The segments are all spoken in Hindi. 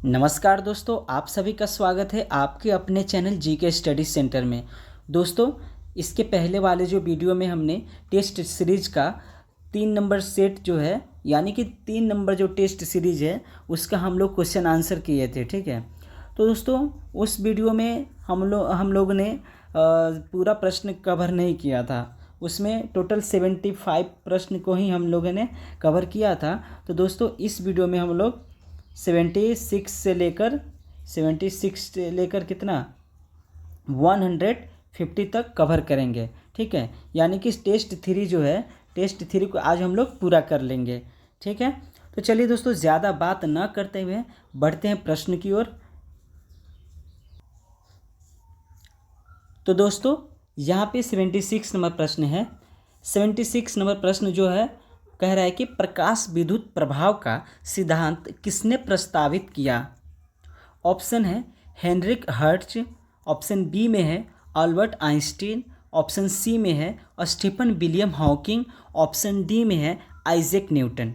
नमस्कार दोस्तों, आप सभी का स्वागत है आपके अपने चैनल जीके स्टडी सेंटर में। दोस्तों, इसके पहले वाले जो वीडियो में हमने टेस्ट सीरीज का 3 नंबर सेट जो है, यानी कि 3 नंबर जो टेस्ट सीरीज है उसका हम लोग क्वेश्चन आंसर किए थे। ठीक है, तो दोस्तों उस वीडियो में हम लोग ने पूरा प्रश्न कवर नहीं किया था। उसमें टोटल 75 प्रश्न को ही हम लोगों ने कवर किया था। तो दोस्तों इस वीडियो में हम लोग 76 से लेकर कितना 150 तक कवर करेंगे। ठीक है, यानी कि टेस्ट 3 जो है, टेस्ट 3 को आज हम लोग पूरा कर लेंगे। ठीक है, तो चलिए दोस्तों ज़्यादा बात ना करते हुए बढ़ते हैं प्रश्न की ओर। तो दोस्तों यहाँ पे 76 नंबर प्रश्न है। 76 नंबर प्रश्न जो है कह रहा है कि प्रकाश विद्युत प्रभाव का सिद्धांत किसने प्रस्तावित किया। ऑप्शन है हेनरिक हर्ट्ज, ऑप्शन बी में है अल्बर्ट आइंस्टीन, ऑप्शन सी में है Stephen William Hawking, option D में है आइजैक न्यूटन।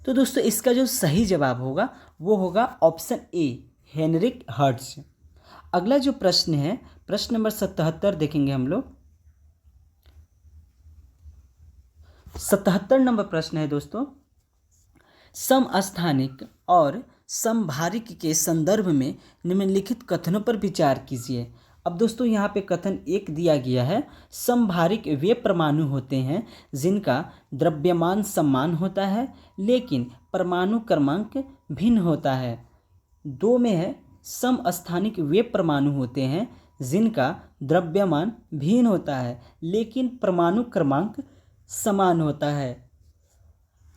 तो दोस्तों इसका जो सही जवाब होगा वो होगा ऑप्शन ए हेनरिक हर्ट्ज। अगला जो प्रश्न है प्रश्न नंबर 77 देखेंगे हम लोग। 77 नंबर प्रश्न है दोस्तों, समस्थानिक और समभारिक के संदर्भ में निम्नलिखित कथनों पर विचार कीजिए। अब दोस्तों यहाँ पे कथन एक दिया गया है, समभारिक वे परमाणु होते हैं जिनका द्रव्यमान समान होता है लेकिन परमाणु क्रमांक भिन्न होता है। 2 में है समस्थानिक वे परमाणु होते हैं जिनका द्रव्यमान भिन्न होता है लेकिन परमाणु क्रमांक समान होता है।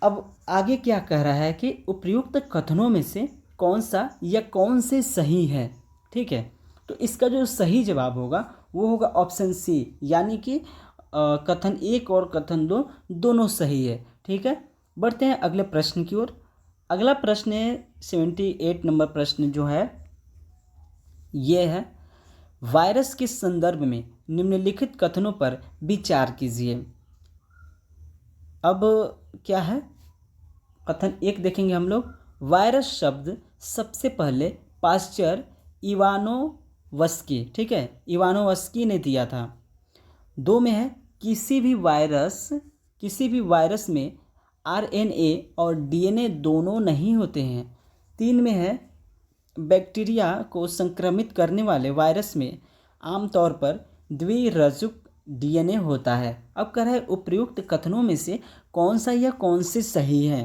अब आगे क्या कह रहा है कि उपर्युक्त कथनों में से कौन सा या कौन से सही है। ठीक है, तो इसका जो सही जवाब होगा वो होगा ऑप्शन सी, यानी कि कथन 1 और कथन 2 दोनों सही है। ठीक है, बढ़ते हैं अगले प्रश्न की ओर। अगला प्रश्न है 78 नंबर प्रश्न जो है ये है, वायरस के संदर्भ में निम्नलिखित कथनों पर विचार कीजिए। अब क्या है, कथन 1 देखेंगे हम लोग। वायरस शब्द सबसे पहले पाश्चर इवानोवस्की, ठीक है, इवानोवस्की ने दिया था। 2 में है किसी भी वायरस में आरएनए और डीएनए दोनों नहीं होते हैं। 3 में है बैक्टीरिया को संक्रमित करने वाले वायरस में आमतौर पर द्विरजुक डीएनए होता है। अब कह रहा है उपर्युक्त कथनों में से कौन सा या कौन से सही है।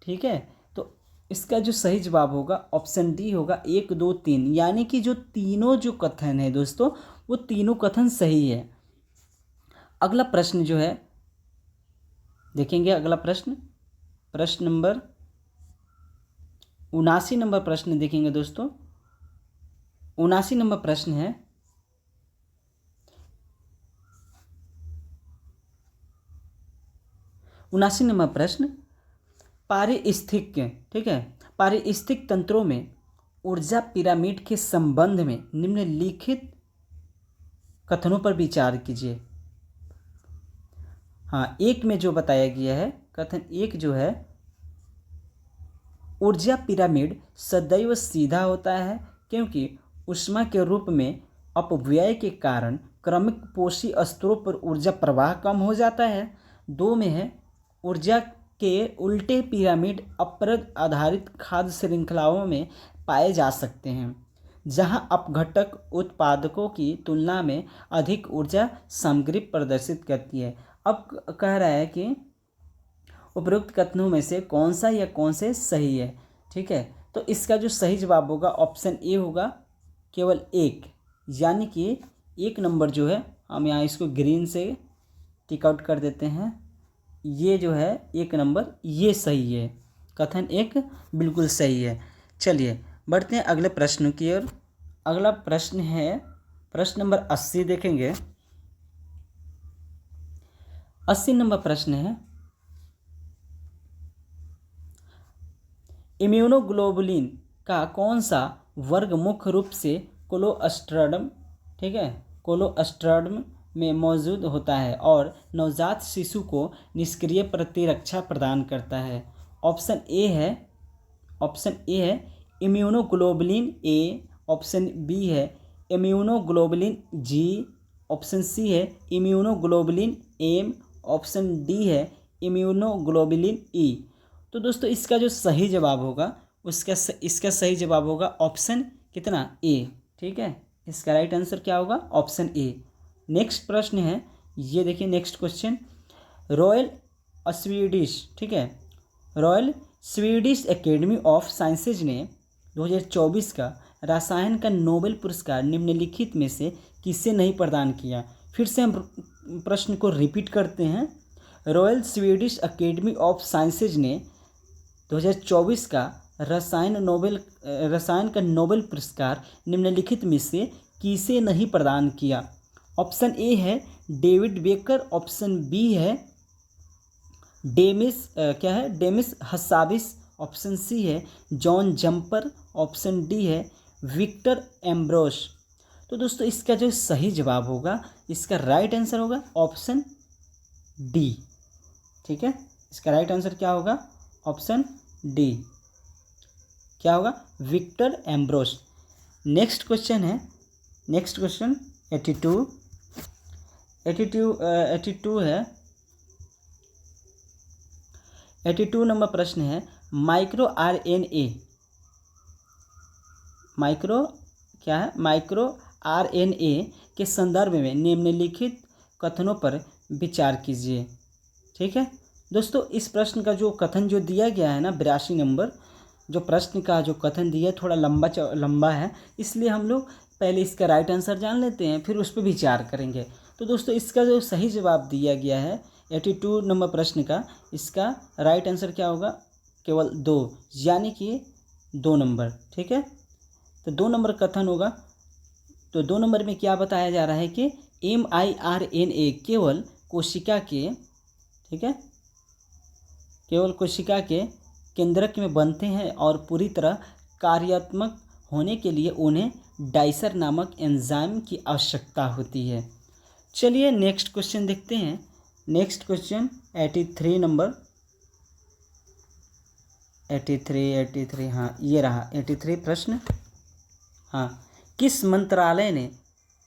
ठीक है, तो इसका जो सही जवाब होगा ऑप्शन डी होगा 1, 2, 3, यानी कि जो तीनों जो कथन है दोस्तों वो तीनों कथन सही है। अगला प्रश्न जो है देखेंगे, अगला प्रश्न नंबर 79 नंबर प्रश्न देखेंगे दोस्तों। 79 नंबर प्रश्न है, पारिस्थितिक, ठीक है, पारिस्थितिक तंत्रों में ऊर्जा पिरामिड के संबंध में निम्नलिखित कथनों पर विचार कीजिए। हाँ, 1 में जो बताया गया है, कथन 1 जो है, ऊर्जा पिरामिड सदैव सीधा होता है क्योंकि ऊष्मा के रूप में अपव्यय के कारण क्रमिक पोषी स्तरों पर ऊर्जा प्रवाह कम हो जाता है। 2 में है ऊर्जा के उल्टे पिरामिड अपरद आधारित खाद्य श्रृंखलाओं में पाए जा सकते हैं जहां अपघटक उत्पादकों की तुलना में अधिक ऊर्जा सामग्री प्रदर्शित करती है। अब कह रहा है कि उपरोक्त कथनों में से कौन सा या कौन से सही है। ठीक है, तो इसका जो सही जवाब होगा ऑप्शन ए होगा, केवल 1, यानी कि 1 नंबर जो है, हम यहाँ इसको ग्रीन से टिक आउट कर देते हैं, ये जो है 1 नंबर ये सही है, कथन 1 बिल्कुल सही है। चलिए बढ़ते हैं अगले प्रश्न की ओर। अगला प्रश्न है प्रश्न नंबर 80 देखेंगे। 80 नंबर प्रश्न है, इम्यूनोग्लोबुलिन का कौन सा वर्ग मुख्य रूप से कोलोस्ट्रडम, ठीक है, कोलोस्ट्रडम में मौजूद होता है और नवजात शिशु को निष्क्रिय प्रतिरक्षा प्रदान करता है। ऑप्शन ए है इम्यूनोग्लोबुलिन ए, ऑप्शन बी है इम्यूनोग्लोबुलिन जी, ऑप्शन सी है इम्यूनोग्लोबुलिन एम, ऑप्शन डी है इम्यूनोग्लोबुलिन ई। तो दोस्तों इसका जो सही जवाब होगा इसका सही जवाब होगा ऑप्शन कितना ए। ठीक है, इसका राइट आंसर क्या होगा? Option A. नेक्स्ट प्रश्न है, ये देखिए नेक्स्ट क्वेश्चन। रॉयल स्वीडिश, ठीक है, royal Swedish academy of sciences ने 2024 का रसायन का नोबेल पुरस्कार निम्नलिखित में से किसे नहीं प्रदान किया? फिर से हम प्रश्न को रिपीट करते हैं। Royal Swedish academy of sciences ने 2024 का रसायन का नोबेल पुरस्कार निम्नलिखित में से किसे नहीं प्रदान किया? ऑप्शन ए है डेविड बेकर, ऑप्शन बी है डेमिस हसाबिस, ऑप्शन सी है जॉन जंपर, ऑप्शन डी है विक्टर एम्ब्रोस। तो दोस्तों इसका जो सही जवाब होगा, इसका राइट आंसर होगा ऑप्शन डी। ठीक है, इसका राइट आंसर क्या होगा? Option D. क्या होगा? Victor Ambros. नेक्स्ट क्वेश्चन है, नेक्स्ट क्वेश्चन 82 है। 82 नंबर प्रश्न है, माइक्रो आरएनए के संदर्भ में निम्नलिखित कथनों पर विचार कीजिए। ठीक है दोस्तों, इस प्रश्न का जो कथन जो दिया गया है ना, 82 नंबर जो प्रश्न का जो कथन दिया है थोड़ा लंबा है, इसलिए हम लोग पहले इसका राइट आंसर जान लेते हैं, फिर उस पर विचार करेंगे। तो दोस्तों इसका जो सही जवाब दिया गया है 82 नंबर प्रश्न का, इसका राइट आंसर क्या होगा? केवल 2, यानी कि 2 नंबर। ठीक है, तो 2 नंबर कथन होगा। तो 2 नंबर में क्या बताया जा रहा है कि mRNA केवल कोशिका के, ठीक है, केवल कोशिका के केंद्रक में बनते हैं और पूरी तरह कार्यात्मक होने के लिए उन्हें डाइसर नामक एंजाइम की आवश्यकता होती है। चलिए नेक्स्ट क्वेश्चन देखते हैं। नेक्स्ट क्वेश्चन 83 नंबर, 83 हाँ ये रहा 83 प्रश्न। हाँ, किस मंत्रालय ने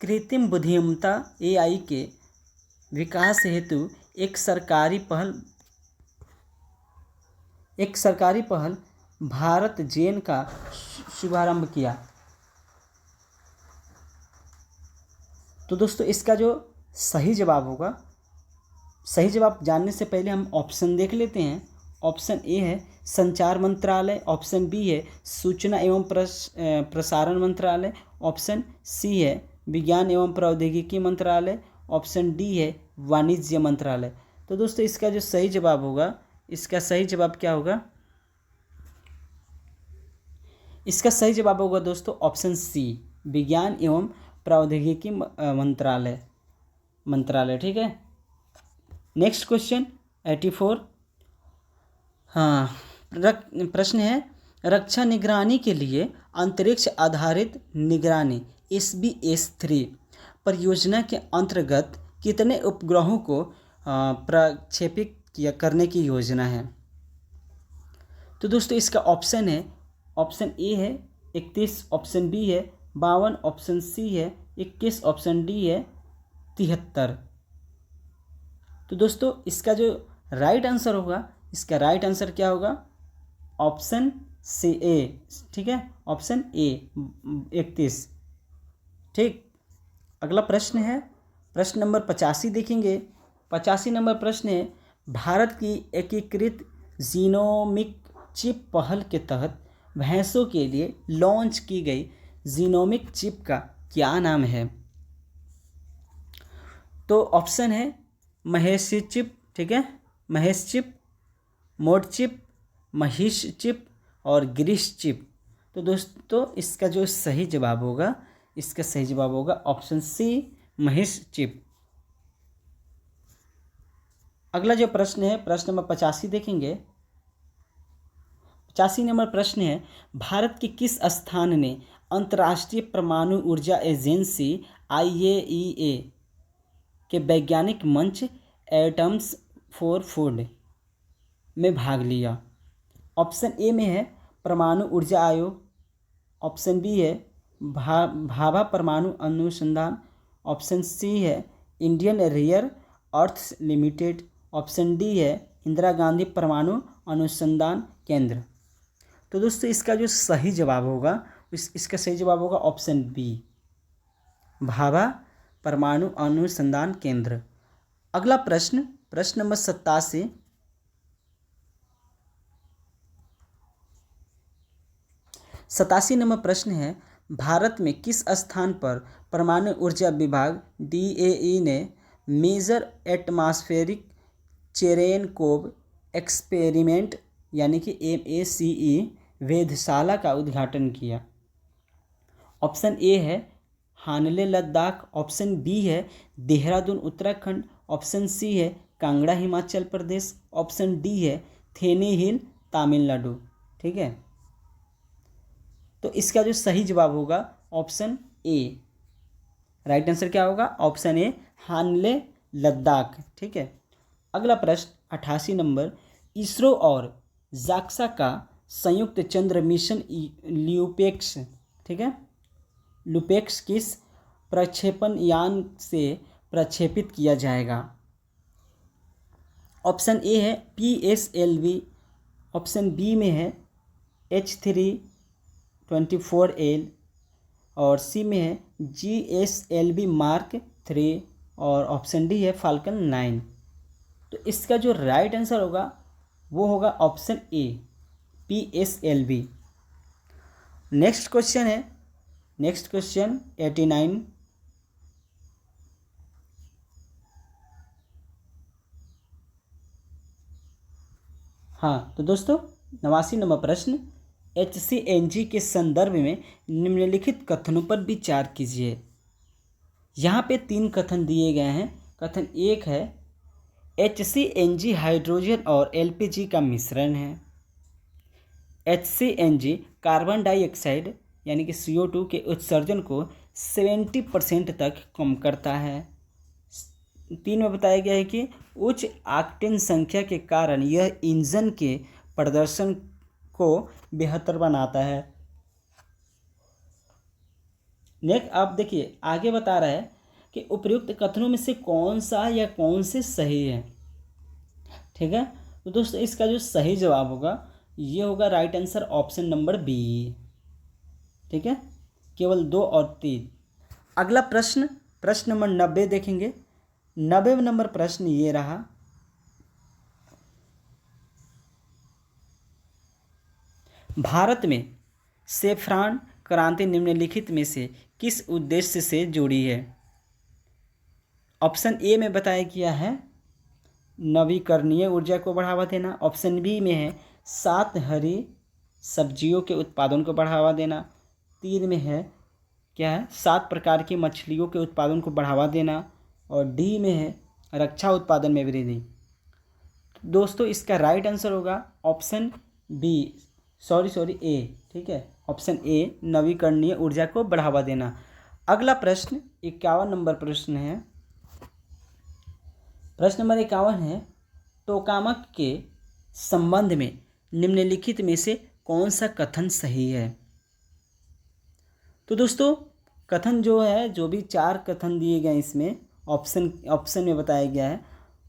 कृत्रिम बुद्धिमत्ता AI के विकास हेतु एक सरकारी पहल भारत जेन का शुभारंभ किया? तो दोस्तों इसका जो सही जवाब होगा, सही जवाब जानने से पहले हम ऑप्शन देख लेते हैं। ऑप्शन ए है संचार मंत्रालय, ऑप्शन बी है सूचना एवं प्रसारण मंत्रालय, ऑप्शन सी है विज्ञान एवं प्रौद्योगिकी मंत्रालय, ऑप्शन डी है वाणिज्य मंत्रालय। तो दोस्तों इसका जो सही जवाब होगा, इसका सही जवाब क्या होगा? इसका सही जवाब होगा दोस्तों ऑप्शन सी, विज्ञान एवं प्रौद्योगिकी मंत्रालय। ठीक है, नेक्स्ट क्वेश्चन 84। हाँ, प्रश्न है, रक्षा निगरानी के लिए अंतरिक्ष आधारित निगरानी SBS-3 परियोजना के अंतर्गत कितने उपग्रहों को प्रक्षेपित करने की योजना है? तो दोस्तों इसका ऑप्शन है, ऑप्शन ए है 31, ऑप्शन बी है 52, ऑप्शन सी है 21, ऑप्शन डी है 73। तो दोस्तों इसका जो राइट आंसर होगा, इसका राइट आंसर क्या होगा? ऑप्शन सी ए। ठीक है, ऑप्शन ए 31। ठीक, अगला प्रश्न है प्रश्न नंबर 85 देखेंगे। 85 नंबर प्रश्न है, भारत की एकीकृत जीनोमिक चिप पहल के तहत भैंसों के लिए लॉन्च की गई जीनोमिक चिप का क्या नाम है? तो ऑप्शन है महेश चिप, ठीक है, महेश चिप, मोड चिप, महिष चिप और गिरीश चिप। तो दोस्तों इसका जो सही जवाब होगा, इसका सही जवाब होगा ऑप्शन सी, महेश चिप। अगला जो प्रश्न है प्रश्न नंबर 85 देखेंगे। 85 नंबर प्रश्न है, भारत के किस स्थान ने अंतर्राष्ट्रीय परमाणु ऊर्जा एजेंसी IAEA के वैज्ञानिक मंच एटम्स फॉर फूड में भाग लिया? ऑप्शन ए में है परमाणु ऊर्जा आयोग, ऑप्शन बी है भाभा परमाणु अनुसंधान, ऑप्शन सी है Indian Rare Earths Limited, option D है इंदिरा गांधी परमाणु अनुसंधान केंद्र। तो दोस्तों इसका जो सही जवाब होगा इसका सही जवाब होगा ऑप्शन बी, भाभा परमाणु अनुसंधान केंद्र। अगला प्रश्न, प्रश्न नंबर 87। नंबर प्रश्न है, भारत में किस स्थान पर परमाणु ऊर्जा विभाग DAE ने मेजर एटमॉस्फेरिक चेरेनकोव एक्सपेरिमेंट यानी कि MACE वेधशाला का उद्घाटन किया? ऑप्शन ए है हानले लद्दाख, ऑप्शन बी है देहरादून उत्तराखंड, ऑप्शन सी है कांगड़ा हिमाचल प्रदेश, ऑप्शन डी है थेनी हिल तमिलनाडु। ठीक है, तो इसका जो सही जवाब होगा ऑप्शन ए, राइट आंसर क्या होगा? ऑप्शन ए हानले लद्दाख। ठीक है, अगला प्रश्न 88 नंबर, इसरो और जाक्सा का संयुक्त चंद्र मिशन ल्यूपेक्स, ठीक है, लुपेक्स किस प्रक्षेपण यान से प्रक्षेपित किया जाएगा? ऑप्शन ए है PSLV, ऑप्शन बी में है H324L और सी में है GSLV Mark 3 और ऑप्शन डी है फाल्कन 9। तो इसका जो राइट आंसर होगा वो होगा option A PSLV। Next question है, नेक्स्ट क्वेश्चन 89। हाँ तो दोस्तों 89 नंबर प्रश्न, HCNG के संदर्भ में निम्नलिखित कथनों पर विचार कीजिए। यहाँ पे 3 कथन दिए गए हैं। कथन 1 है HCNG हाइड्रोजन और LPG का मिश्रण है। HCNG कार्बन डाइऑक्साइड यानी कि CO2 के उत्सर्जन को 70% तक कम करता है। 3 में बताया गया है कि उच्च ऑक्टेन संख्या के कारण यह इंजन के प्रदर्शन को बेहतर बनाता है। नेक्स्ट आप देखिए आगे बता रहा है कि उपर्युक्त कथनों में से कौन सा या कौन से सही है। ठीक है, तो दोस्तों इसका जो सही जवाब होगा ये होगा right answer option number B. ठीक है, केवल 2 और 3। अगला प्रश्न, प्रश्न नंबर 90 देखेंगे। 90 नंबर प्रश्न ये रहा, भारत में सेफ्रॉन क्रांति निम्नलिखित में से किस उद्देश्य से जुड़ी है? ऑप्शन ए में बताया गया है नवीकरणीय ऊर्जा को बढ़ावा देना, ऑप्शन बी में है 7 हरी सब्जियों के उत्पादन को बढ़ावा देना, 3 में है क्या है 7 प्रकार की मछलियों के उत्पादन को बढ़ावा देना और डी में है रक्षा उत्पादन में वृद्धि। दोस्तों इसका राइट आंसर होगा ऑप्शन बी, सॉरी ए। ठीक है, ऑप्शन ए नवीकरणीय ऊर्जा को बढ़ावा देना। अगला प्रश्न 51 नंबर प्रश्न है। प्रश्न नंबर 51 है, टोकामक के संबंध में निम्नलिखित में से कौन सा कथन सही है? तो दोस्तों कथन जो है, जो भी 4 कथन दिए गए इसमें ऑप्शन में बताया गया है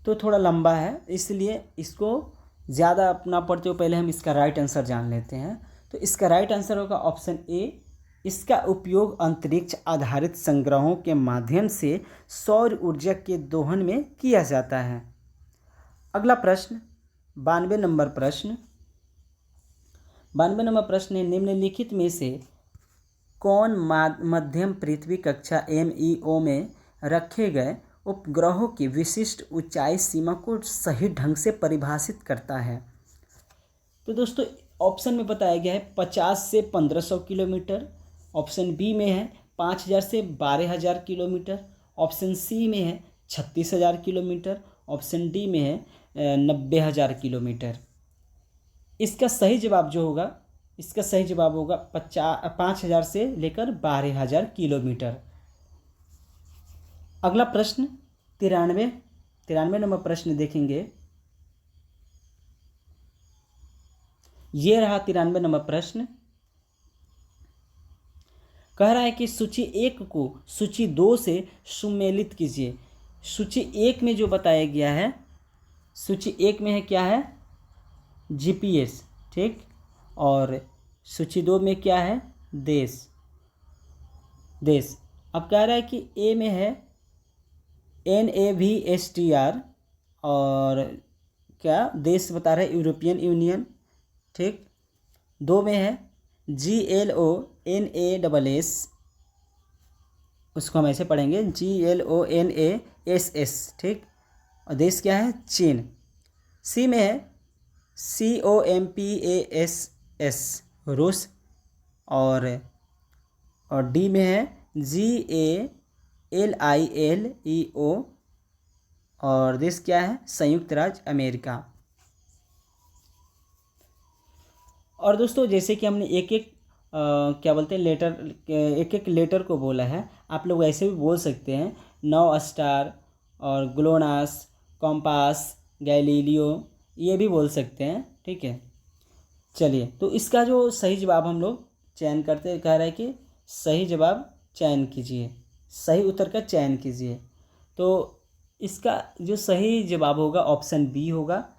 तो थोड़ा लंबा है, इसलिए इसको ज़्यादा अपना पढ़ते हो पहले हम इसका राइट आंसर जान लेते हैं। तो इसका राइट आंसर होगा ऑप्शन ए, इसका उपयोग अंतरिक्ष आधारित संग्रहों के माध्यम से सौर ऊर्जा के दोहन में किया जाता है। अगला प्रश्न 92 नंबर प्रश्न, 92 नंबर प्रश्न है, निम्नलिखित में से कौन मध्यम पृथ्वी कक्षा MEO में रखे गए उपग्रहों की विशिष्ट ऊंचाई सीमा को सही ढंग से परिभाषित करता है? तो दोस्तों ऑप्शन में बताया गया है 50 से 1500 किलोमीटर, ऑप्शन बी में है 5000 से 12000 किलोमीटर, ऑप्शन सी में है 36000 किलोमीटर, ऑप्शन डी में है 90000 किलोमीटर। इसका सही जवाब जो होगा, इसका सही जवाब होगा 5000 से लेकर 12000 किलोमीटर। अगला प्रश्न 93 नंबर प्रश्न देखेंगे। ये रहा 93 नंबर प्रश्न, कह रहा है कि सूची 1 को सूची 2 से सुमेलित कीजिए। सूची 1 में जो बताया गया है, सूची 1 में है क्या है, जीपीएस, ठीक। और सूची 2 में क्या है, देश। अब कह रहा है कि ए में है NAVSTR, और क्या देश बता रहा है, यूरोपियन यूनियन, ठीक। 2 में है GLONASS, उसको हम ऐसे पढ़ेंगे GLONASS, ठीक। और देश क्या है, चीन। सी में है COMPASS, रूस। और डी में है GALILEO, और देश क्या है, संयुक्त राज्य अमेरिका। और दोस्तों जैसे कि हमने एक एक क्या बोलते हैं लेटर, एक एक लेटर को बोला है, आप लोग ऐसे भी बोल सकते हैं, 9 स्टार और ग्लोनास, कॉम्पास, गैलीलियो, ये भी बोल सकते हैं, ठीक है। चलिए, तो इसका जो सही जवाब हम लोग चयन करते, कह रहा है कि सही जवाब चयन कीजिए, सही उत्तर का चयन कीजिए। तो इसका जो सही जवाब होगा ऑप्शन बी होगा,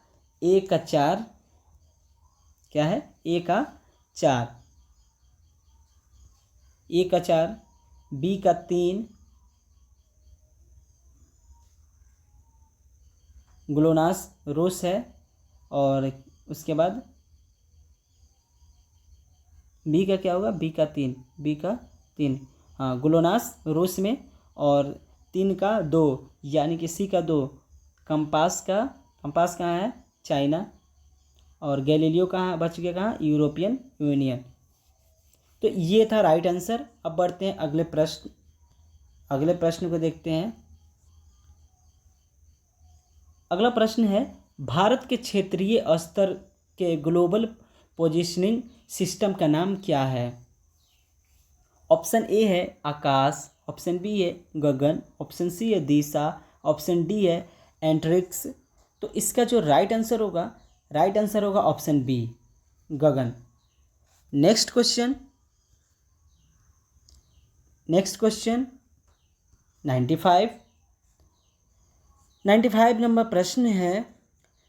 ए का 4, क्या है, ए का 4, ए का 4, बी का 3, ग्लोनास रूस है, और उसके बाद बी का क्या होगा, बी का 3, बी का 3, हाँ, ग्लोनास रूस में, और 3 का 2, यानी कि सी का 2, कंपास कहाँ है, चाइना, और गैलीलियो कहाँ बच गया, कहाँ, यूरोपियन यूनियन। तो ये था राइट आंसर। अब बढ़ते हैं अगले प्रश्न को देखते हैं। अगला प्रश्न है, भारत के क्षेत्रीय स्तर के ग्लोबल पोजीशनिंग सिस्टम का नाम क्या है। ऑप्शन ए है आकाश, ऑप्शन बी है गगन, ऑप्शन सी है दिशा, ऑप्शन डी है एंट्रिक्स। तो इसका जो राइट आंसर होगा ऑप्शन बी, गगन। नेक्स्ट क्वेश्चन 95 नंबर प्रश्न है,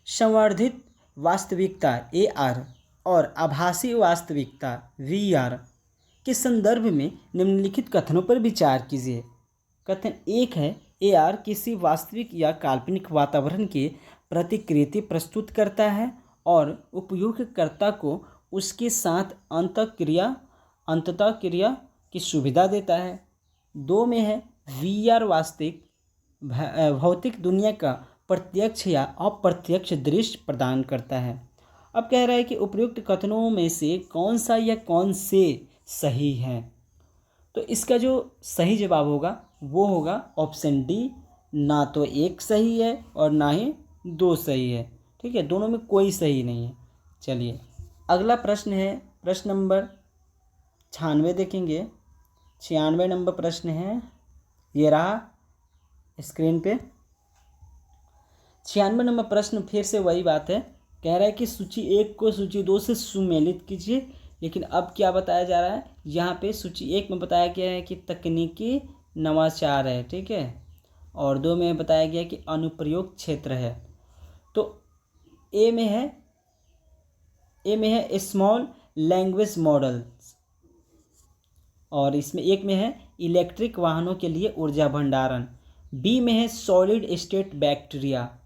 संवर्धित वास्तविकता AR और आभासी वास्तविकता VR के संदर्भ में निम्नलिखित कथनों पर विचार कीजिए। कथन 1 है, AR किसी वास्तविक या काल्पनिक वातावरण की प्रतिकृति प्रस्तुत करता है और उपयोगकर्ता को उसके साथ अंतःक्रिया की सुविधा देता है। 2 में है, VR वास्तविक भौतिक दुनिया का प्रत्यक्ष या अप्रत्यक्ष दृश्य प्रदान करता है। अब कह रहा है कि उपयुक्त कथनों में से कौन सा या कौन से सही है। तो इसका जो सही जवाब होगा वो होगा ऑप्शन डी, ना तो एक सही है और ना ही 2 सही है, ठीक है, दोनों में कोई सही नहीं है। चलिए, अगला प्रश्न है प्रश्न नंबर 96 देखेंगे। 96 नंबर प्रश्न है, ये रहा स्क्रीन पे। 96 नंबर प्रश्न फिर से वही बात है, कह रहा है कि सूची 1 को सूची 2 से सुमेलित कीजिए। लेकिन अब क्या बताया जा रहा है, यहाँ पे सूची 1 में बताया गया है कि तकनीकी नवाचार है, ठीक है, और 2 में बताया गया कि अनुप्रयोग क्षेत्र है। तो ए में है स्मॉल लैंग्वेज मॉडल्स, और इसमें 1 में है इलेक्ट्रिक वाहनों के लिए ऊर्जा भंडारण। बी में है सॉलिड स्टेट बैटरिया,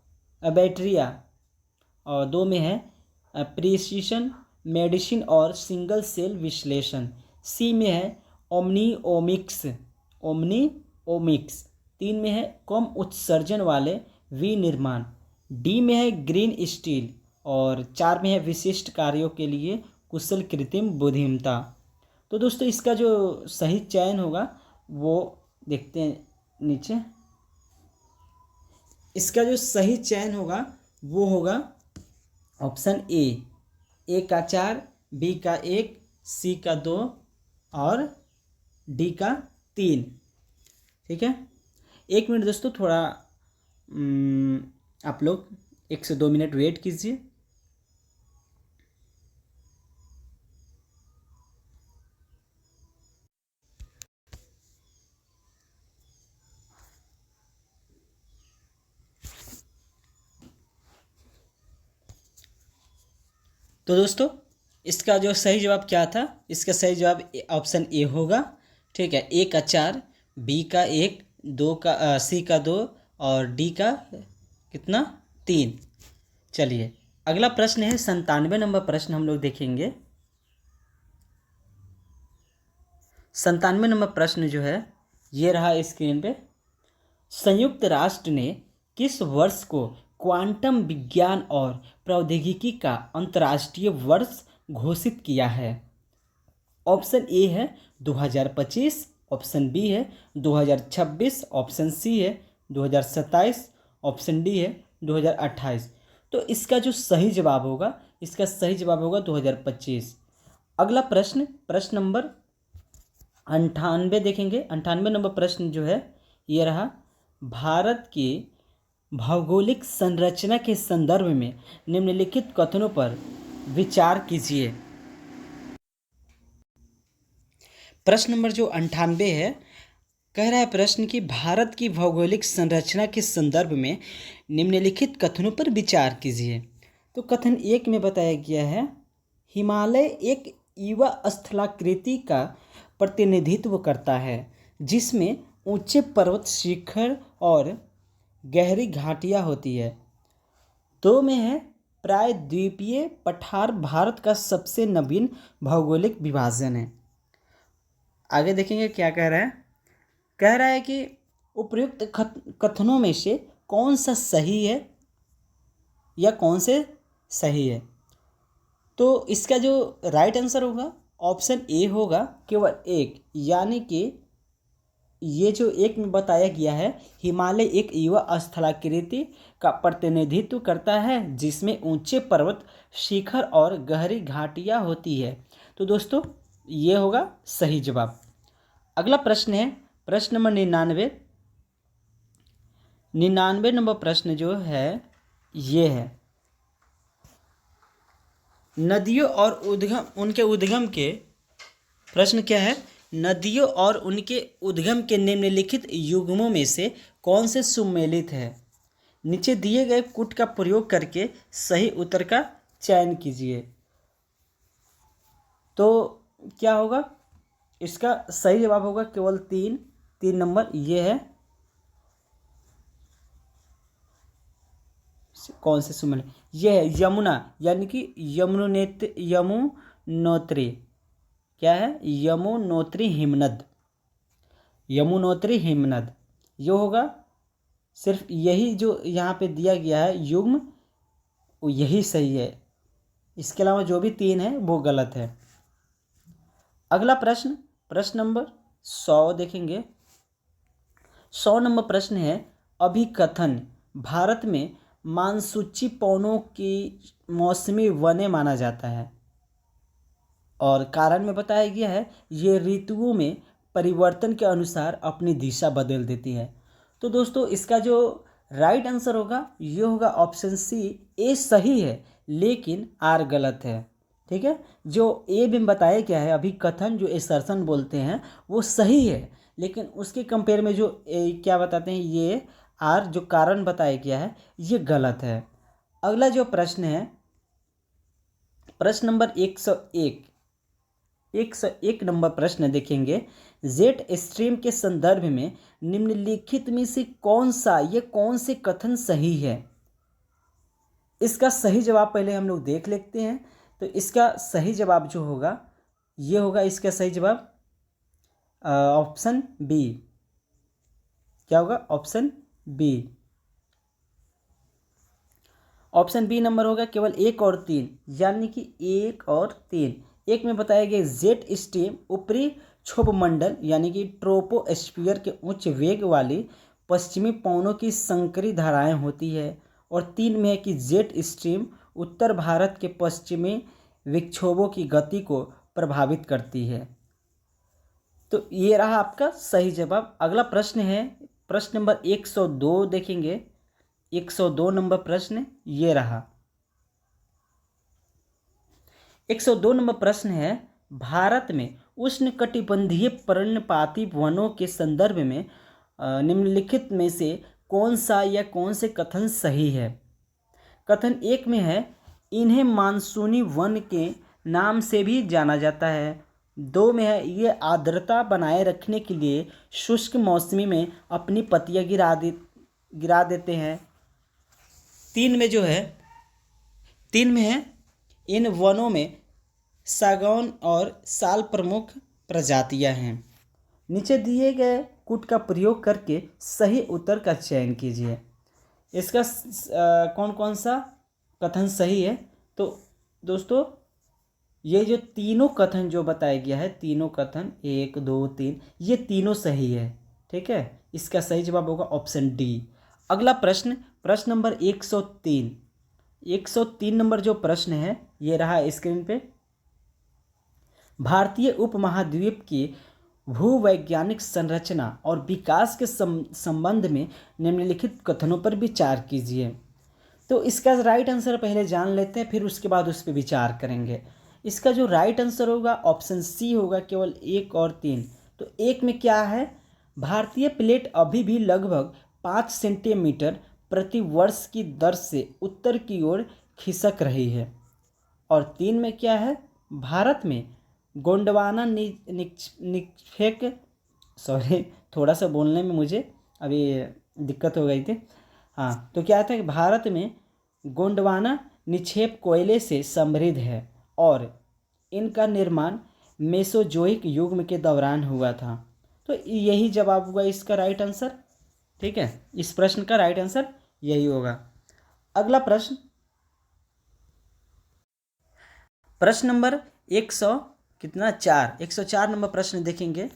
और 2 में है प्रिसिशन मेडिसिन और सिंगल सेल विश्लेषण। सी में है ओमनिओमिक्स। 3 में है कम उत्सर्जन वाले विनिर्माण। डी में है ग्रीन स्टील, और 4 में है विशिष्ट कार्यों के लिए कुशल कृत्रिम बुद्धिमत्ता। तो दोस्तों इसका जो सही चयन होगा वो देखते हैं नीचे। इसका जो सही चयन होगा वो होगा ऑप्शन ए का 4, बी का 1, सी का 2 और डी का 3, ठीक है। 1 मिनट दोस्तों, थोड़ा आप लोग 1 से 2 मिनट वेट कीजिए। तो दोस्तों इसका जो सही जवाब क्या था, इसका सही जवाब ऑप्शन ए होगा। ठीक है, ए का 4, बी का 1, दो का सी का 2 और डी का कितना 3। चलिए अगला प्रश्न है 97 नंबर प्रश्न हम लोग देखेंगे। 97 नंबर प्रश्न जो है ये रहा स्क्रीन पे। संयुक्त राष्ट्र ने किस वर्ष को क्वांटम विज्ञान और प्रौद्योगिकी का अंतर्राष्ट्रीय वर्ष घोषित किया है? ऑप्शन ए है 2025, ऑप्शन बी है 2026, ऑप्शन सी है 2027, ऑप्शन डी है 2028। तो इसका जो सही जवाब होगा, इसका सही जवाब होगा 2025। अगला प्रश्न, प्रश्न नंबर 98 देखेंगे। 98 नंबर प्रश्न जो है ये रहा। भारत की भौगोलिक संरचना के संदर्भ में निम्नलिखित कथनों पर विचार कीजिए। प्रश्न नंबर जो 98 है, कह रहा है प्रश्न कि भारत की भौगोलिक संरचना के संदर्भ में निम्नलिखित कथनों पर विचार कीजिए। तो कथन 1 में बताया गया है, हिमालय एक युवा स्थलाकृति का प्रतिनिधित्व करता है जिसमें ऊंचे पर्वत शिखर और गहरी घाटियां होती है। 2 में है, प्रायद्वीपीय पठार भारत का सबसे नवीन भौगोलिक विभाजन है। आगे देखेंगे क्या कह रहा है। कह रहा है कि उपर्युक्त कथनों में से कौन सा सही है या कौन से सही है। तो इसका जो राइट आंसर होगा ऑप्शन ए होगा, केवल एक, यानी कि ये जो एक में बताया गया है, हिमालय एक युवा स्थलाकृति का प्रतिनिधित्व करता है जिसमें ऊंचे पर्वत शिखर और गहरी घाटियां होती है। तो दोस्तों ये होगा सही जवाब। अगला प्रश्न है प्रश्न नंबर 99। 99 नंबर प्रश्न जो है ये है, नदियों और उनके उद्गम के, प्रश्न क्या है, नदियों और उनके उद्गम के निम्नलिखित युग्मों में से कौन से सुमेलित है? नीचे दिए गए कूट का प्रयोग करके सही उत्तर का चयन कीजिए। तो क्या होगा, इसका सही जवाब होगा केवल 3 नंबर, ये है कौन से सुमेलित, ये है यमुना, यानी कि यमुनोत्री, क्या है, यमुनोत्री हिमनद, यमुनोत्री हिमनद, ये होगा। सिर्फ यही जो यहाँ पे दिया गया है युग्म वो यही सही है, इसके अलावा जो भी 3 है वो गलत है। अगला प्रश्न, प्रश्न नंबर 100 देखेंगे। 100 नंबर प्रश्न है, अभिकथन भारत में मानसूची पवनों की मौसमी वने माना जाता है और कारण में बताया गया है ये ऋतुओं में परिवर्तन के अनुसार अपनी दिशा बदल देती है। तो दोस्तों इसका जो राइट आंसर होगा ये होगा ऑप्शन सी, ए सही है लेकिन आर गलत है। ठीक है, जो ए में बताया गया है अभिकथन जो एसर्शन बोलते हैं वो सही है, लेकिन उसके कंपेयर में जो क्या बताते हैं ये आर जो कारण बताया गया है ये गलत है। अगला जो प्रश्न है प्रश्न नंबर 101 नंबर प्रश्न देखेंगे। जेट स्ट्रीम के संदर्भ में निम्नलिखित में से कौन से कथन सही है? इसका सही जवाब पहले हम लोग देख लेते हैं। तो इसका सही जवाब जो होगा ये होगा, इसका सही जवाब ऑप्शन बी, क्या होगा, option B, option B number होगा केवल 1 और 3, यानी कि 1 और 3। 1 में बताया गया जेट स्ट्रीम ऊपरी क्षोभ मंडल यानी कि ट्रोपोस्फीयर के उच्च वेग वाली पश्चिमी पवनों की संकरी धाराएं होती है, और 3 में है कि जेट स्ट्रीम उत्तर भारत के पश्चिमी विक्षोभों की गति को प्रभावित करती है। तो ये रहा आपका सही जवाब। अगला प्रश्न है प्रश्न नंबर 102 देखेंगे। 102 नंबर प्रश्न ये रहा। 102 नंबर प्रश्न है, भारत में उष्णकटिबंधीय पर्णपाती वनों के संदर्भ में निम्नलिखित में से कौन से कथन सही है? कथन 1 में है इन्हें मानसूनी वन के नाम से भी जाना जाता है। 2 में है ये आर्द्रता बनाए रखने के लिए शुष्क मौसमी में अपनी पत्तियां गिरा देते हैं। 3 में जो है 3 में है इन वनों में सागौन और साल प्रमुख प्रजातियां हैं। नीचे दिए गए कूट का प्रयोग करके सही उत्तर का चयन कीजिए। इसका कौन कौन सा कथन सही है? तो दोस्तों ये जो तीनों कथन जो बताया गया है, तीनों कथन 1 2 3, ये तीनों सही है। ठीक है, इसका सही जवाब होगा ऑप्शन डी। अगला प्रश्न, प्रश्न नंबर 103। 103 नंबर जो प्रश्न है ये रहा स्क्रीन पे। भारतीय उपमहाद्वीप की भूवैज्ञानिक संरचना और विकास के संबंध में निम्नलिखित कथनों पर विचार कीजिए। तो इसका राइट आंसर पहले जान लेते हैं, फिर उसके बाद उस पर विचार करेंगे। इसका जो राइट आंसर होगा ऑप्शन सी होगा, केवल 1 और 3। तो 1 में क्या है? भारतीय प्लेट अभी भी लगभग 5 सेंटीमीटर प्रति वर्ष की दर से उत्तर की ओर खिसक रही है। और 3 में क्या है? भारत में गोंडवाना निक्षेप, सॉरी थोड़ा सा बोलने में मुझे अभी दिक्कत हो गई थी। हाँ, तो क्या था कि भारत में गोंडवाना निक्षेप कोयले से समृद्ध है और इनका निर्माण मेसोजोइक युग के दौरान हुआ था। तो यही जवाब हुआ इसका राइट आंसर। ठीक है, इस प्रश्न का राइट आंसर यही होगा। अगला प्रश्न, प्रश्न नंबर 104 नंबर प्रश्न देखेंगे।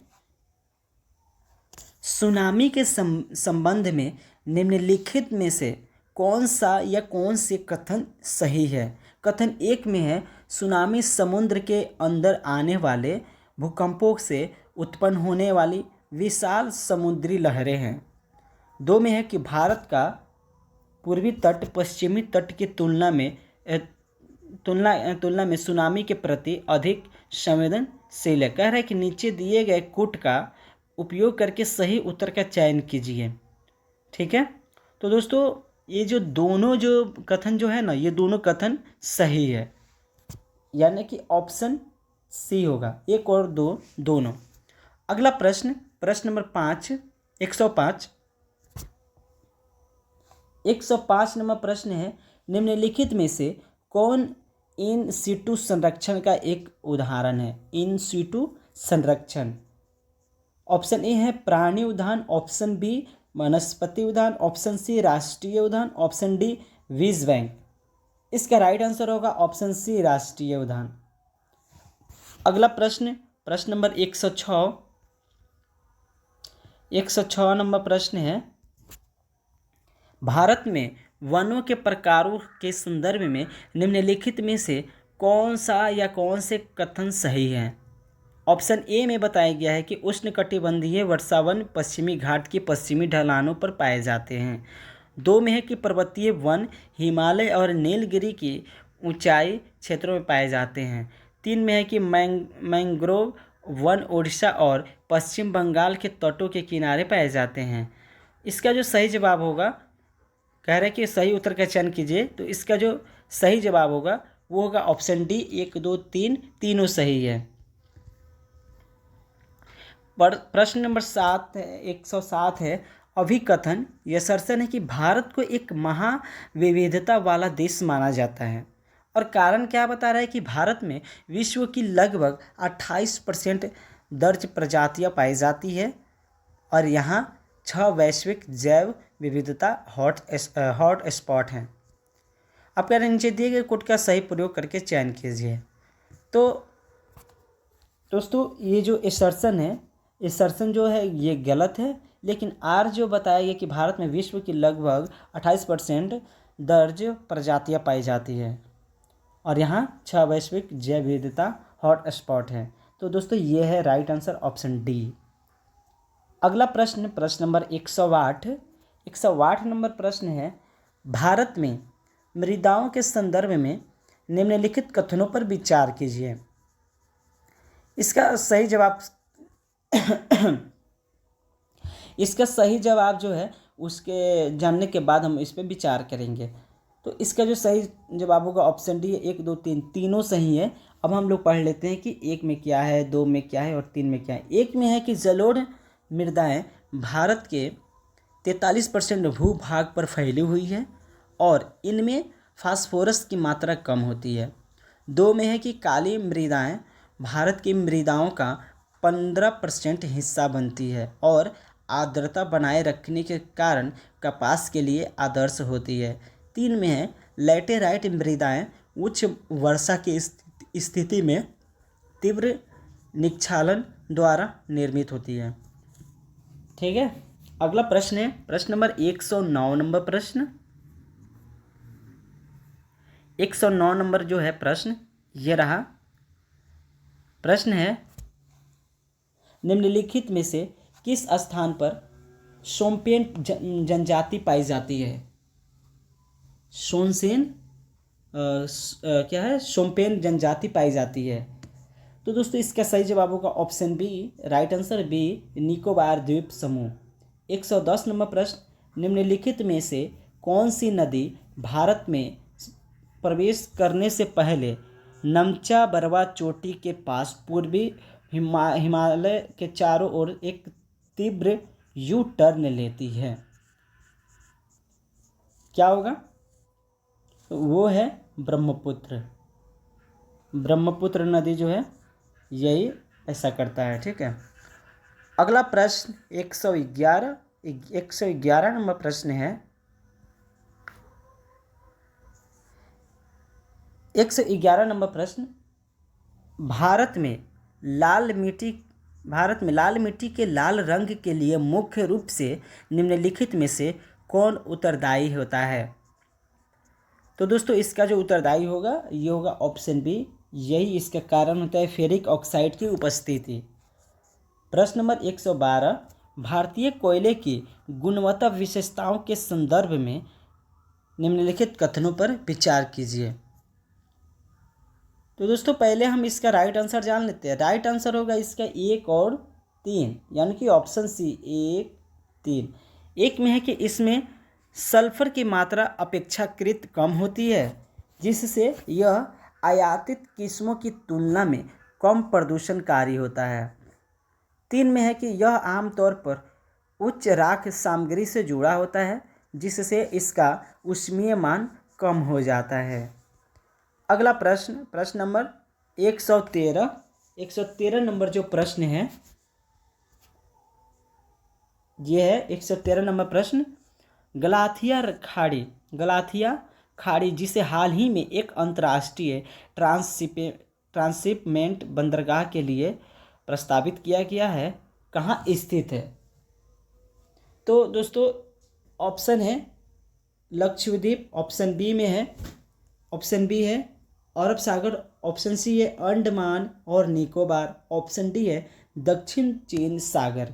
सुनामी के संबंध में निम्नलिखित में से कौन सा या कौन से कथन सही है? कथन 1 में है सुनामी समुद्र के अंदर आने वाले भूकंपों से उत्पन्न होने वाली विशाल समुद्री लहरें हैं। 2 में है कि भारत का पूर्वी तट पश्चिमी तट की तुलना में सुनामी के प्रति अधिक संवेदनशील है। कह रहा है कि नीचे दिए गए कूट का उपयोग करके सही उत्तर का चयन कीजिए। ठीक है, तो दोस्तों ये जो दोनों जो कथन जो है ना, ये दोनों कथन सही है, यानी कि ऑप्शन सी होगा, 1 और 2 दोनों। अगला प्रश्न, प्रश्न नंबर 5, 105 नंबर प्रश्न है निम्नलिखित में से कौन इन सीटू संरक्षण का एक उदाहरण है? इन सीटू संरक्षण, ऑप्शन ए है प्राणी उद्यान, ऑप्शन बी वनस्पति उद्यान, ऑप्शन सी राष्ट्रीय उद्यान, ऑप्शन डी विश्व बैंक। इसका राइट आंसर होगा ऑप्शन सी राष्ट्रीय उद्यान। अगला प्रश्न, प्रश्न नंबर 106 नंबर प्रश्न है भारत में वनों के प्रकारों के संदर्भ में निम्नलिखित में से कौन सा या कौन से कथन सही हैं? ऑप्शन ए में बताया गया है कि उष्णकटिबंधीय वर्षावन पश्चिमी घाट की पश्चिमी ढलानों पर पाए जाते हैं। 2 में है कि पर्वतीय वन हिमालय और नीलगिरी की ऊंचाई क्षेत्रों में पाए जाते हैं। 3 में है कि मैंग्रोव वन ओडिशा और पश्चिम बंगाल के तटों के किनारे पाए जाते हैं। इसका जो सही जवाब होगा, कह रहे हैं कि सही उत्तर का चयन कीजिए, तो इसका जो सही जवाब होगा वो होगा ऑप्शन डी, 1 2 3 तीनों सही है। प्रश्न नंबर 107 है अभिकथन यह असर्शन है कि भारत को एक महाविविधता वाला देश माना जाता है। और कारण क्या बता रहा है कि भारत में विश्व की लगभग 28% दर्ज प्रजातियां पाई जाती है और यहाँ 6 वैश्विक जैव विविधता हॉट स्पॉट हैं। आपका नीचे दिए गए कोड का सही प्रयोग करके चयन कीजिए। तो दोस्तों ये जो असर्शन है, असर्शन जो है ये गलत है, लेकिन आर जो बताया गया कि भारत में विश्व की लगभग 28% दर्ज प्रजातियां पाई जाती है और यहाँ 6 वैश्विक जैव विविधता हॉट स्पॉट है। तो दोस्तों ये है राइट आंसर ऑप्शन डी। अगला प्रश्न, प्रश्न नंबर 108 नंबर प्रश्न है भारत में मृदाओं के संदर्भ में निम्नलिखित कथनों पर विचार कीजिए। इसका सही जवाब इसका सही जवाब जो है उसके जानने के बाद हम इस पर विचार करेंगे। तो इसका जो सही जवाब होगा ऑप्शन डी है। 1 2 3 तीनों सही है। अब हम लोग पढ़ लेते हैं कि 1 में क्या है, 2 में क्या है और 3 में क्या है। 1 में है कि जलोढ़ मृदाएं भारत के 43% भूभाग पर फैली हुई है और इनमें फास्फोरस की मात्रा कम होती है। 2 में है कि काली मृदाएं भारत की मृदाओं का 15% हिस्सा बनती है और आर्द्रता बनाए रखने के कारण कपास के लिए आदर्श होती है। 3 में है लैटेराइट मृदाएं उच्च वर्षा की स्थिति में तीव्र निक्षालन द्वारा निर्मित होती है। ठीक है, अगला प्रश्न है प्रश्न नंबर 109 नंबर प्रश्न। 109 नंबर जो है प्रश्न ये रहा। प्रश्न है निम्नलिखित में से किस स्थान पर शोम्पेन जनजाति पाई जाती है। क्या है, शोम्पेन जनजाति पाई जाती है। तो दोस्तों इसका सही जवाब होगा option B, right answer B, Nicobar द्वीप समूह। 110 नंबर प्रश्न निम्नलिखित में से कौन सी नदी भारत में प्रवेश करने से पहले नमचा बरवा चोटी के पास पूर्वी हिमालय के चारों ओर एक तीव्र यू टर्न लेती है। क्या होगा, वो है ब्रह्मपुत्र। ब्रह्मपुत्र नदी जो है यही ऐसा करता है। ठीक है, अगला प्रश्न 111 नंबर प्रश्न है। 111 नंबर प्रश्न भारत में लाल मिट्टी के लाल रंग के लिए मुख्य रूप से निम्नलिखित में से कौन उत्तरदायी होता है। तो दोस्तों इसका जो उत्तरदायी होगा ये होगा ऑप्शन बी, यही इसका कारण होता है फेरिक ऑक्साइड की उपस्थिति। प्रश्न नंबर 112 भारतीय कोयले की गुणवत्ता विशेषताओं के संदर्भ में निम्नलिखित कथनों पर विचार कीजिए। तो दोस्तों पहले हम इसका राइट आंसर जान लेते हैं। राइट आंसर होगा इसका 1 और 3, यानी कि ऑप्शन सी 1 3। 1 में है कि इसमें सल्फर की मात्रा अपेक्षाकृत कम होती है जिससे यह आयातित किस्मों की तुलना में कम प्रदूषणकारी होता है। 3 में है कि यह आमतौर पर उच्च राख सामग्री से जुड़ा होता है जिससे इसका ऊष्मीय मान कम हो जाता है। अगला प्रश्न नंबर 113 नंबर जो प्रश्न है ये है 113 नंबर प्रश्न। गलाथिया खाड़ी जिसे हाल ही में एक अंतर्राष्ट्रीय ट्रांसशिपमेंट बंदरगाह के लिए प्रस्तावित किया गया है, कहाँ स्थित है। तो दोस्तों ऑप्शन है लक्षद्वीप, ऑप्शन बी में है, ऑप्शन बी है अरब सागर, ऑप्शन सी है अंडमान और निकोबार, ऑप्शन डी है दक्षिण चीन सागर।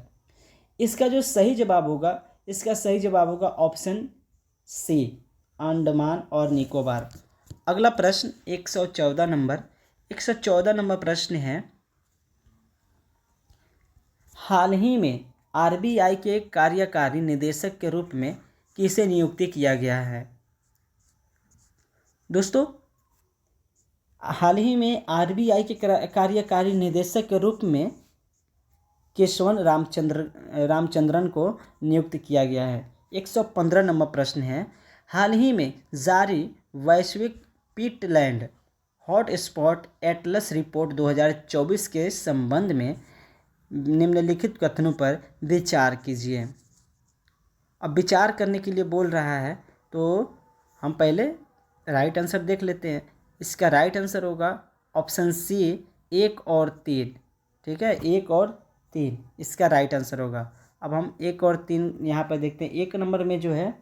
इसका सही जवाब होगा ऑप्शन सी, अंडमान और निकोबार। अगला प्रश्न 114 नंबर प्रश्न है हाल ही में आरबीआई के कार्यकारी निदेशक के रूप में किसे नियुक्ति किया गया है। दोस्तों हाल ही में आरबीआई के कार्यकारी निदेशक के रूप में केशवन रामचंद्रन को नियुक्त किया गया है। 115 नंबर प्रश्न है हाल ही में जारी वैश्विक पीटलैंड हॉटस्पॉट एटलस रिपोर्ट 2024 के संबंध में निम्नलिखित कथनों पर विचार कीजिए। अब विचार करने के लिए बोल रहा है तो हम पहले राइट आंसर देख लेते हैं। इसका राइट आंसर होगा ऑप्शन सी 1 और 3। ठीक है, 1 और 3 इसका राइट आंसर होगा। अब हम 1 और 3 यहाँ पर देखते हैं। 1 नंबर में जो है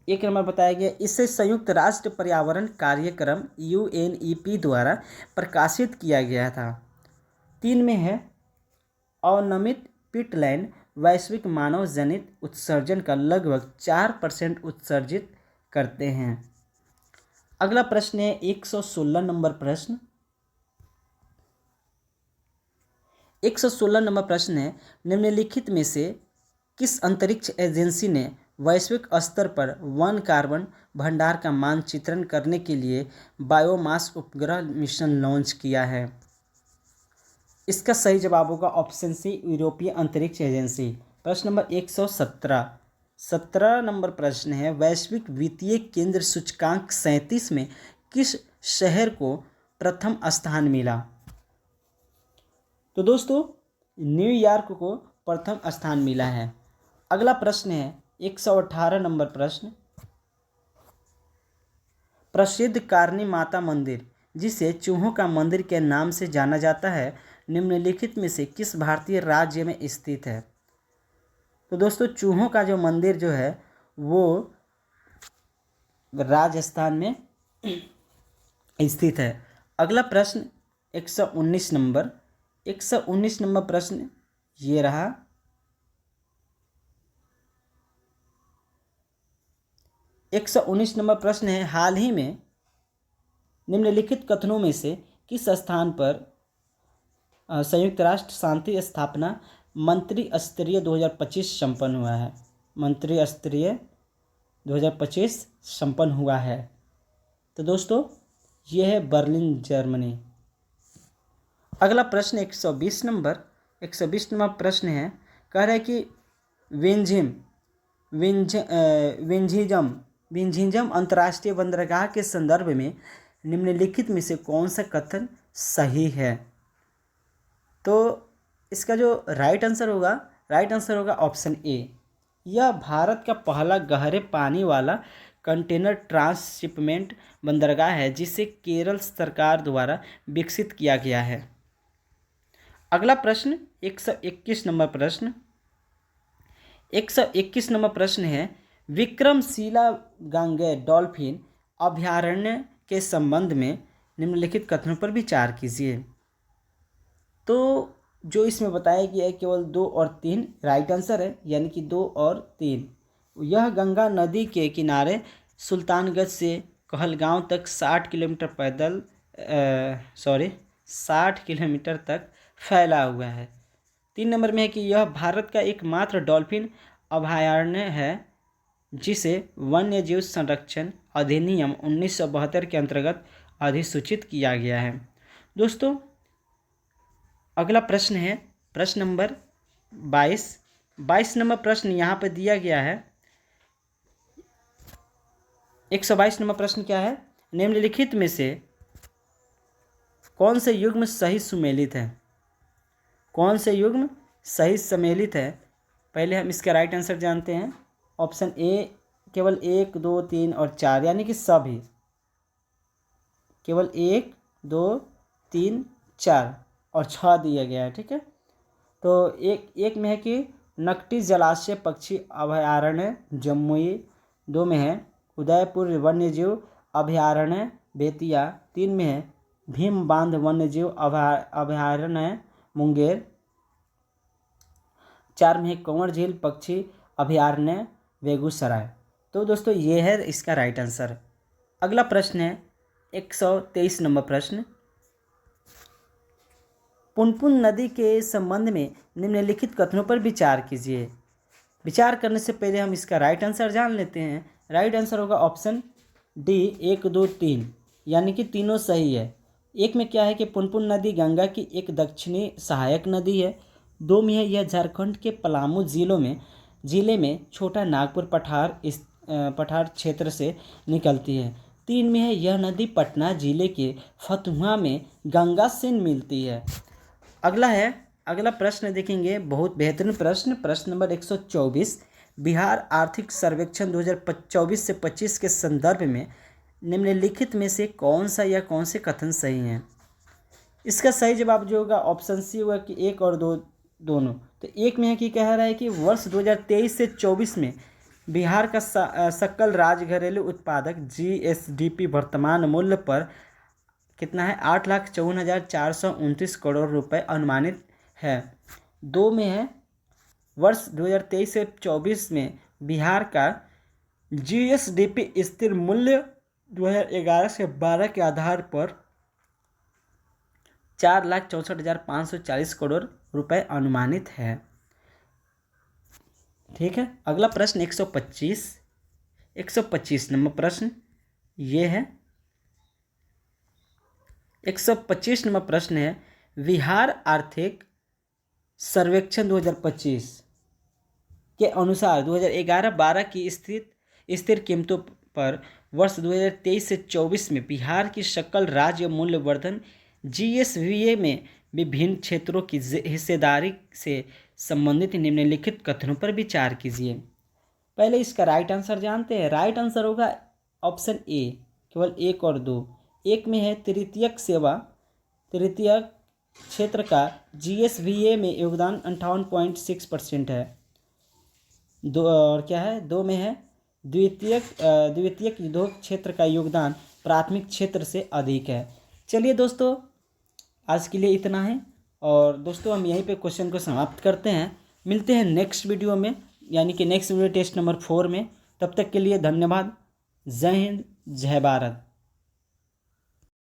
1 नंबर बताया गया इसे संयुक्त राष्ट्र पर्यावरण कार्यक्रम UNEP द्वारा प्रकाशित किया गया था। 3 में है अवनमित पीटलैंड वैश्विक मानव जनित उत्सर्जन का लगभग 4% उत्सर्जित करते हैं। अगला प्रश्न है 116 नंबर प्रश्न। 116 नंबर प्रश्न है निम्नलिखित में से किस अंतरिक्ष एजेंसी ने वैश्विक स्तर पर वन कार्बन भंडार का मानचित्रण करने के लिए बायोमास उपग्रह मिशन लॉन्च किया है? इसका सही जवाब होगा ऑप्शन सी, यूरोपीय अंतरिक्ष एजेंसी। प्रश्न नंबर 117, 17 नंबर प्रश्न है, वैश्विक वित्तीय केंद्र सूचकांक 37 में किस शहर को प्रथम स्थान मिला? तो दोस्तों न्यूयॉर्क को प्रथम स्थान मिला है। अगला प्रश्न है 118 नंबर प्रश्न, प्रसिद्ध कारनी माता मंदिर जिसे चूहों का मंदिर के नाम से जाना जाता है, निम्नलिखित में से किस भारतीय राज्य में स्थित है? तो दोस्तों चूहों का जो मंदिर जो है वो राजस्थान में स्थित है। अगला प्रश्न 119 नंबर, 119 नंबर प्रश्न ये रहा, एक 119 नंबर प्रश्न है, हाल ही में निम्नलिखित कथनों में से किस स्थान पर संयुक्त राष्ट्र शांति स्थापना मंत्री स्तरीय 2025 संपन्न हुआ है? मंत्री स्तरीय 2025 संपन्न हुआ है। तो दोस्तों ये है बर्लिन, जर्मनी। अगला प्रश्न 120 नंबर, 120 नंबर प्रश्न है, कह रहा है कि विंझिंजम अंतर्राष्ट्रीय बंदरगाह के संदर्भ में निम्नलिखित में से कौन सा कथन सही है? तो इसका जो राइट आंसर होगा ऑप्शन ए। यह भारत का पहला गहरे पानी वाला कंटेनर ट्रांसशिपमेंट बंदरगाह है जिसे केरल सरकार द्वारा विकसित किया गया है। अगला प्रश्न 121 नंबर प्रश्न, 121 नंबर प्रश्न है, विक्रमशिला गांगेय डॉल्फिन अभयारण्य के संबंध में निम्नलिखित कथनों पर विचार कीजिए। तो जो इसमें बताया गया है केवल 2 और 3 राइट आंसर है, यानी कि 2 और 3। यह गंगा नदी के किनारे सुल्तानगंज से कहलगांव तक 60 किलोमीटर तक फैला हुआ है। 3 नंबर में है कि यह भारत का एकमात्र डॉल्फिन अभयारण्य है जिसे वन्य जीव संरक्षण अधिनियम 1972 के अंतर्गत अधिसूचित किया गया है। दोस्तों अगला प्रश्न है प्रश्न नंबर 22 नंबर प्रश्न यहाँ पर दिया गया है। 122 नंबर प्रश्न क्या है, निम्नलिखित में से कौन से युग्म सही सुमेलित है? कौन से युग्म सही सम्मिलित है? पहले हम इसका राइट आंसर जानते हैं। ऑप्शन ए केवल 1, 2, 3 और 4, यानी कि सभी, केवल 1, 2, 3, 4 और 6 दिया गया है। ठीक है, तो एक में है कि नकटी जलाशय पक्षी अभयारण्य जमुई, 2 में है उदयपुर वन्यजीव अभयारण्य बेतिया, 3 में है भीम बांध वन्यजीव अभयारण्य मुंगेर, 4 में है कंवर झील पक्षी अभयारण्य बेगूसराय। तो दोस्तों ये है इसका राइट आंसर। अगला प्रश्न है 123 नंबर प्रश्न, पुनपुन नदी के संबंध में निम्नलिखित कथनों पर विचार कीजिए। विचार करने से पहले हम इसका राइट आंसर जान लेते हैं। राइट आंसर होगा ऑप्शन डी 1, 2, 3, यानी कि तीनों सही है। एक में क्या है कि पुनपुन नदी गंगा की एक दक्षिणी सहायक नदी है। 2 में है यह झारखंड के पलामू जिले में छोटा नागपुर पठार क्षेत्र से निकलती है। 3 में है यह नदी पटना जिले के फतुहा में गंगा से मिलती है। अगला प्रश्न देखेंगे, बहुत बेहतरीन प्रश्न, प्रश्न नंबर 124, बिहार आर्थिक सर्वेक्षण 2024 से 25 के संदर्भ में निम्नलिखित में से कौन से कथन सही हैं? इसका सही जवाब जो होगा ऑप्शन सी होगा कि 1 और 2 दोनों। तो एक में है कि कह रहा है कि वर्ष 2023 से 24 में बिहार का सकल राज्य घरेलू उत्पादक GSDP वर्तमान मूल्य पर कितना है, 8,54,429 करोड़ रुपए अनुमानित है। 2 में है वर्ष 2023 से 24 में बिहार का GSDP स्थिर मूल्य 2011 से 12 के आधार पर 4,64,540 करोड़ रुपए अनुमानित है। ठीक है। अगला प्रश्न 125 नंबर प्रश्न ये है। 125 नंबर प्रश्न है, बिहार आर्थिक सर्वेक्षण 2025 के अनुसार 2011-12 की स्थिर कीमतों पर वर्ष 2023 से 24 में बिहार की सकल राज्य मूल्य वर्धन GSVA में विभिन्न क्षेत्रों की हिस्सेदारी से संबंधित निम्नलिखित कथनों पर विचार कीजिए। पहले इसका राइट आंसर जानते हैं। राइट आंसर होगा ऑप्शन ए, केवल 1 और 2। एक में है तृतीयक क्षेत्र का GSVA में योगदान 58.6% है। दो और क्या है, 2 में है द्वितीयक उद्योग क्षेत्र का योगदान प्राथमिक क्षेत्र से अधिक है। चलिए दोस्तों, आज के लिए इतना है और दोस्तों हम यहीं पे क्वेश्चन को समाप्त करते हैं। मिलते हैं नेक्स्ट वीडियो में, यानी कि नेक्स्ट वीडियो टेस्ट नंबर 4 में। तब तक के लिए धन्यवाद। जय हिंद, जय भारत।